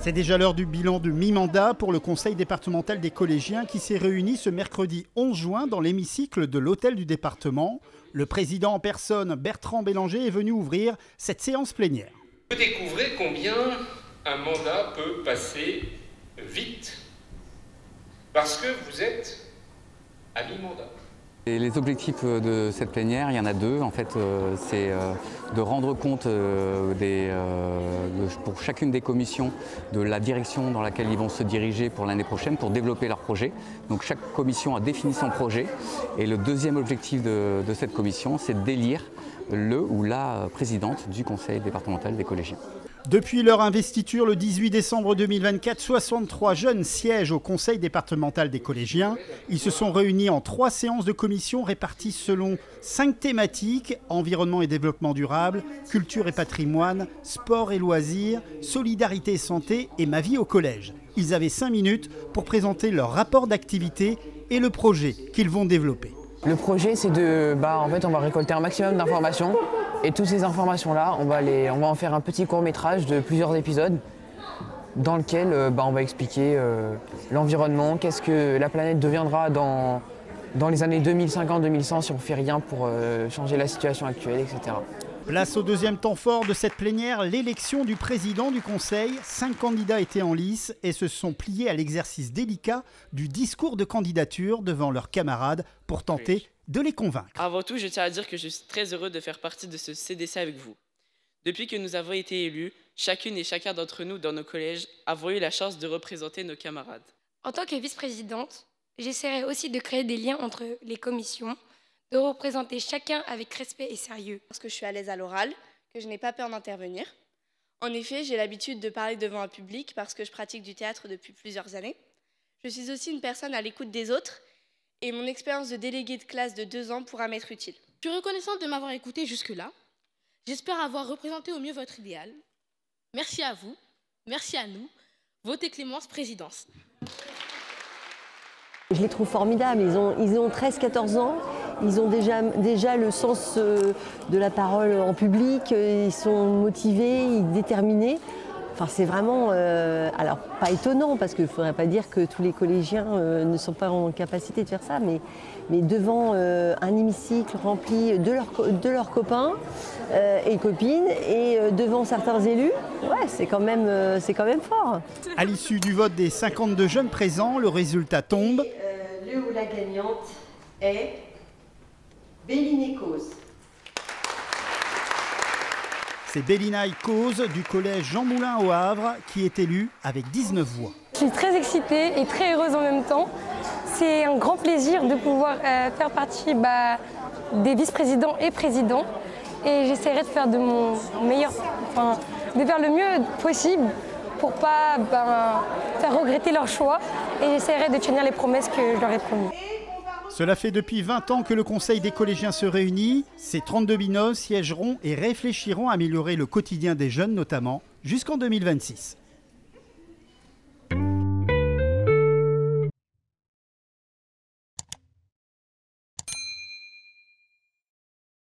C'est déjà l'heure du bilan de mi-mandat pour le conseil départemental des collégiens qui s'est réuni ce mercredi 11 juin dans l'hémicycle de l'hôtel du département. Le président en personne, Bertrand Bélanger, est venu ouvrir cette séance plénière. Vous découvrez combien un mandat peut passer vite parce que vous êtes à mi-mandat. Et les objectifs de cette plénière, il y en a deux. En fait, c'est de rendre compte pour chacune des commissions de la direction dans laquelle ils vont se diriger pour l'année prochaine pour développer leur projet. Donc chaque commission a défini son projet. Et le deuxième objectif de cette commission, c'est d'élire le ou la présidente du conseil départemental des collégiens. Depuis leur investiture le 18 décembre 2024, 63 jeunes siègent au conseil départemental des collégiens. Ils se sont réunis en 3 séances de commission réparties selon 5 thématiques: environnement et développement durable, culture et patrimoine, sport et loisirs, solidarité et santé et ma vie au collège. Ils avaient 5 minutes pour présenter leur rapport d'activité et le projet qu'ils vont développer. Le projet, c'est en fait, on va récolter un maximum d'informations et toutes ces informations-là, on va en faire un petit court-métrage de plusieurs épisodes dans lequel on va expliquer l'environnement, qu'est-ce que la planète deviendra dans les années 2050-2100 si on ne fait rien pour changer la situation actuelle, etc. Place au deuxième temps fort de cette plénière, l'élection du président du conseil. 5 candidats étaient en lice et se sont pliés à l'exercice délicat du discours de candidature devant leurs camarades pour tenter de les convaincre. Avant tout, je tiens à dire que je suis très heureux de faire partie de ce CDC avec vous. Depuis que nous avons été élus, chacune et chacun d'entre nous dans nos collèges avons eu la chance de représenter nos camarades. En tant que vice-présidente, j'essaierai aussi de créer des liens entre les commissions, de représenter chacun avec respect et sérieux. Parce que je suis à l'aise à l'oral, que je n'ai pas peur d'intervenir. En effet, j'ai l'habitude de parler devant un public parce que je pratique du théâtre depuis plusieurs années. Je suis aussi une personne à l'écoute des autres et mon expérience de déléguée de classe de 2 ans pourra m'être utile. Je suis reconnaissante de m'avoir écoutée jusque-là. J'espère avoir représenté au mieux votre idéal. Merci à vous, merci à nous. Votez Clémence présidence. Je les trouve formidables, ils ont 13-14 ans, ils ont déjà le sens de la parole en public, ils sont motivés, déterminés. Enfin, c'est vraiment, alors pas étonnant parce qu'il ne faudrait pas dire que tous les collégiens ne sont pas en capacité de faire ça, mais devant un hémicycle rempli de leurs copains et copines et devant certains élus, ouais, c'est quand même fort. À l'issue du vote des 52 jeunes présents, le résultat tombe. Le ou la gagnante est Bélina Cause. C'est Bélina Cause du collège Jean Moulin au Havre qui est élue avec 19 voix. Je suis très excitée et très heureuse en même temps. C'est un grand plaisir de pouvoir faire partie des vice-présidents et présidents. Et j'essaierai de faire de mon meilleur, de faire le mieux possible pour ne pas faire regretter leur choix. Et j'essaierai de tenir les promesses que je leur ai promises. Cela fait depuis 20 ans que le conseil des collégiens se réunit. Ces 32 binômes siégeront et réfléchiront à améliorer le quotidien des jeunes notamment jusqu'en 2026.